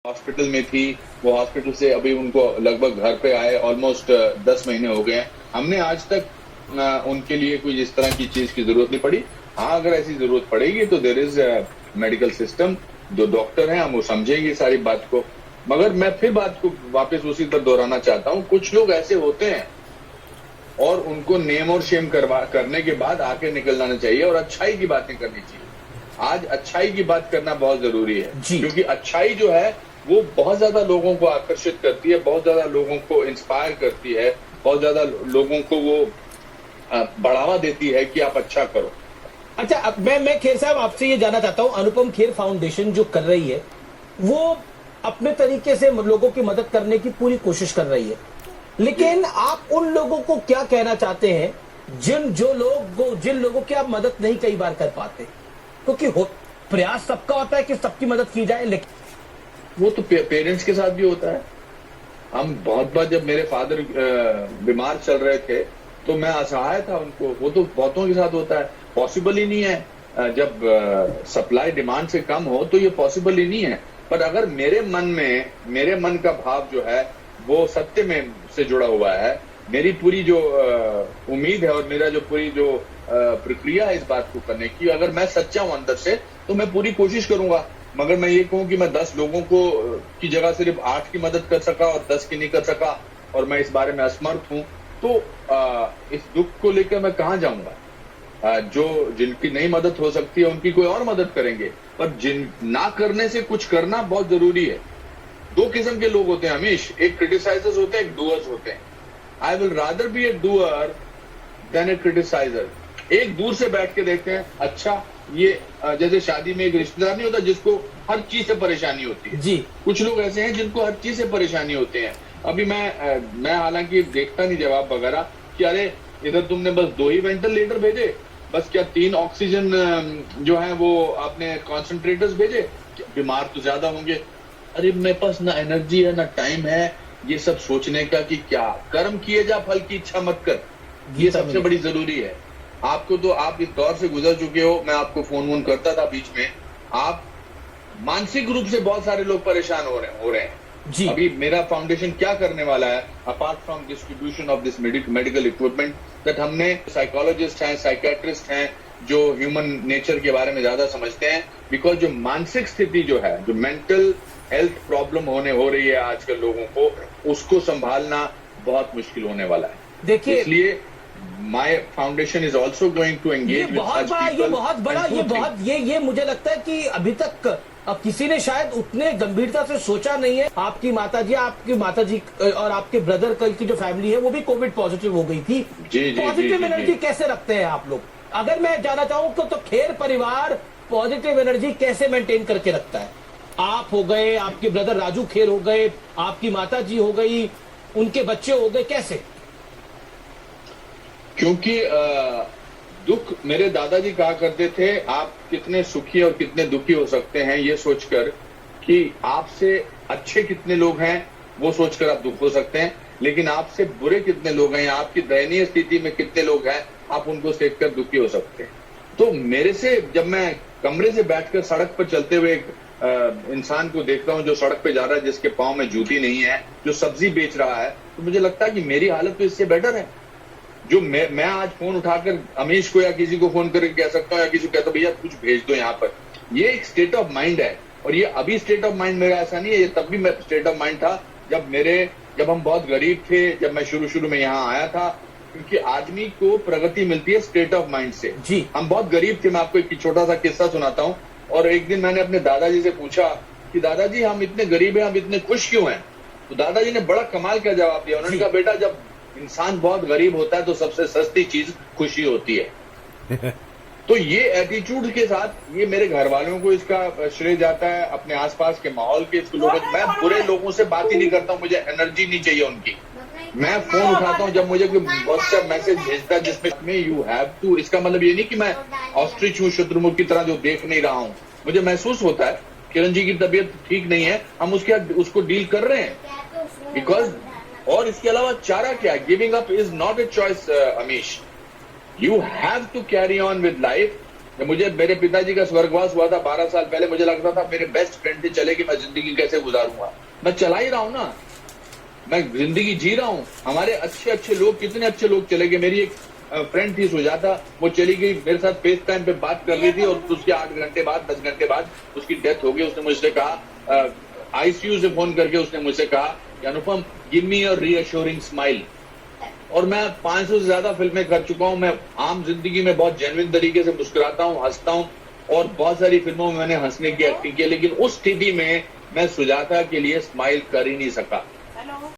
Hospital में थी, वो हॉस्पिटल से अभी उनको लगभग घर पे आए ऑलमोस्ट 10 महीने हो गए हैं। हमने आज तक उनके लिए कोई इस तरह की चीज की जरूरत नहीं पड़ी। हाँ, अगर ऐसी जरूरत पड़ेगी तो देयर इज मेडिकल सिस्टम, जो डॉक्टर हैं हम वो समझेंगे सारी बात को। मगर मैं फिर बात को वापस उसी पर दोहराना चाहता हूँ, कुछ लोग ऐसे होते हैं और उनको नेम और शेम करने के बाद आके निकल जाना चाहिए और अच्छाई की बातें करनी चाहिए। आज अच्छाई की बात करना बहुत जरूरी है, क्योंकि अच्छाई जो है वो बहुत ज्यादा लोगों को आकर्षित करती है, बहुत ज्यादा लोगों को इंस्पायर करती है, बहुत ज्यादा लोगों को वो बढ़ावा देती है कि आप अच्छा करो। अच्छा, अब मैं खेर साहब आपसे ये जानना चाहता हूँ, अनुपम खेर फाउंडेशन जो कर रही है वो अपने तरीके से लोगों की मदद करने की पूरी कोशिश कर रही है, लेकिन आप उन लोगों को क्या कहना चाहते हैं जिन लोगों की आप मदद नहीं कई बार कर पाते? क्योंकि प्रयास सबका होता है कि सबकी मदद की जाए, लेकिन वो तो पेरेंट्स के साथ भी होता है। हम बहुत बार, जब मेरे फादर बीमार चल रहे थे तो मैं असहाय था उनको, वो तो बहुतों के साथ होता है। पॉसिबल ही नहीं है, जब सप्लाई डिमांड से कम हो तो ये पॉसिबल ही नहीं है। पर अगर मेरे मन का भाव जो है वो सत्य में से जुड़ा हुआ है, मेरी पूरी जो उम्मीद है और मेरा जो पूरी जो प्रक्रिया है इस बात को करने की, अगर मैं सच्चा हूं अंदर से तो मैं पूरी कोशिश करूंगा। मगर मैं ये कहूं कि मैं 10 लोगों को की जगह सिर्फ 8 की मदद कर सका और 10 की नहीं कर सका और मैं इस बारे में असमर्थ हूं, तो इस दुख को लेकर मैं कहां जाऊंगा। जिनकी नहीं मदद हो सकती है उनकी कोई और मदद करेंगे, पर ना करने से कुछ करना बहुत जरूरी है। 2 किस्म के लोग होते हैं हमेश, एक क्रिटिसाइजर्स होते हैं, एक डूअर्स होते हैं। I will rather be a doer than a criticiser. एक दूर से बैठ के देखते हैं, अच्छा ये जैसे शादी में एक रिश्तेदार नहीं होता जिसको हर चीज से परेशानी होती है जी, कुछ लोग ऐसे हैं जिनको हर चीज से परेशानी होते हैं। अभी मैं हालांकि देखता नहीं जवाब वगैरह कि अरे इधर तुमने बस 2 ही वेंटिलेटर भेजे, बस क्या 3 ऑक्सीजन जो है वो आपने कॉन्सेंट्रेटर्स भेजे, बीमार तो ज्यादा होंगे। अरे मेरे पास ना एनर्जी है ना टाइम है ये सब सोचने का कि क्या कर्म किए जा, फल की इच्छा मत कर। ये सबसे बड़ी जरूरी है। आपको तो, आप इस दौर से गुजर चुके हो, मैं आपको फोन करता था बीच में, आप मानसिक रूप से बहुत सारे लोग परेशान हो रहे हैं जी। अभी मेरा फाउंडेशन क्या करने वाला है, apart from distribution of this medical equipment, that हमने साइकोलॉजिस्ट हैं, साइकेट्रिस्ट हैं जो ह्यूमन नेचर के बारे में ज्यादा समझते हैं, बिकॉज जो मानसिक स्थिति जो है, जो मेंटल हेल्थ प्रॉब्लम हो रही है आजकल लोगों को, उसको संभालना बहुत मुश्किल होने वाला है। देखिए, इसलिए my foundation is also going to engage with such people. ये मुझे लगता है कि अभी तक अब किसी ने शायद उतने गंभीरता से सोचा नहीं है। आपकी माताजी और आपके ब्रदर की जो फैमिली है वो भी कोविड पॉजिटिव हो गई थी। पॉजिटिव एनर्जी कैसे रखते हैं आप लोग? अगर मैं जानना चाहूँ तो खेर परिवार पॉजिटिव एनर्जी कैसे मेंटेन करके रखता है? आप हो गए, आपके ब्रदर राजू खेर हो गए, आपकी माताजी हो गई, उनके बच्चे हो गए, कैसे? क्योंकि दुख, मेरे दादाजी कहा करते थे, आप कितने सुखी और कितने दुखी हो सकते हैं ये सोचकर कि आपसे अच्छे कितने लोग हैं वो सोचकर आप दुख हो सकते हैं, लेकिन आपसे बुरे कितने लोग हैं, आपकी दयनीय स्थिति में कितने लोग हैं, आप उनको देखकर दुखी हो सकते हैं। तो मेरे से, जब मैं कमरे से बैठकर सड़क पर चलते हुए एक इंसान को देखता हूं जो सड़क पे जा रहा है, जिसके पांव में जूती नहीं है, जो सब्जी बेच रहा है, तो मुझे लगता है कि मेरी हालत तो इससे बेटर है। जो मैं आज फोन उठाकर अमीश को या किसी को फोन करके कह सकता हूँ, या किसी को कहता हूँ भैया कुछ भेज दो यहाँ पर, ये एक स्टेट ऑफ माइंड है। और ये अभी स्टेट ऑफ माइंड मेरा ऐसा नहीं है, ये तब भी स्टेट ऑफ माइंड था जब हम बहुत गरीब थे, जब मैं शुरू में यहाँ आया था। क्योंकि आदमी को प्रगति मिलती है स्टेट ऑफ माइंड से। जी, हम बहुत गरीब थे। मैं आपको एक छोटा सा किस्सा सुनाता हूँ। और एक दिन मैंने अपने दादाजी से पूछा कि दादाजी हम इतने गरीब हैं, हम इतने खुश क्यों हैं? तो दादाजी ने बड़ा कमाल का जवाब दिया। उन्होंने कहा, बेटा जब इंसान बहुत गरीब होता है तो सबसे सस्ती चीज खुशी होती है। तो ये एटीट्यूड के साथ, ये मेरे घर वालों को इसका श्रेय जाता है, अपने आसपास के माहौल के लोगों। मैं बुरे लोगों से बात ही नहीं करता हूँ, मुझे एनर्जी नहीं चाहिए उनकी। मैं फोन उठाता हूँ जब मुझे कोई व्हाट्सएप मैसेज भेजता है जिसमें यू हैव टू, इसका मतलब ये नहीं कि मैं ऑस्ट्रिच हूँ, शुतुरमुर्ग की तरह जो देख नहीं रहा हूँ। मुझे महसूस होता है किरण जी की तबीयत ठीक नहीं है, हम उसको डील कर रहे हैं बिकॉज, और इसके अलावा चारा क्या? Giving up is not a choice Amish, you have to carry on with life. मुझे मेरे पिताजी का स्वर्गवास हुआ था 12 साल पहले, मुझे लगता था मेरे बेस्ट फ्रेंड थे चले कि मैं जिंदगी कैसे गुजारूंगा। मैं चला ही रहा हूं ना, मैं जिंदगी जी रहा हूं। हमारे अच्छे अच्छे लोग, कितने अच्छे लोग चले गए। मेरी एक फ्रेंड थी सुजाता, वो चली गई, मेरे साथ फेस टाइम पे बात कर रही थी और उसके 8 घंटे बाद 10 घंटे बाद उसकी डेथ हो गई। उसने मुझसे कहा, आईसीयू से फोन करके उसने मुझसे कहा कि Anupam give me your reassuring smile. और मैं 500 से ज्यादा फिल्में कर चुका हूं। मैं आम जिंदगी में बहुत जेन्युइन तरीके से मुस्कुराता हूं, हंसता हूं और बहुत सारी फिल्मों में मैंने हंसने की एक्टिंग की, लेकिन उस स्थिति में मैं सुजाता के लिए स्माइल कर ही नहीं सका।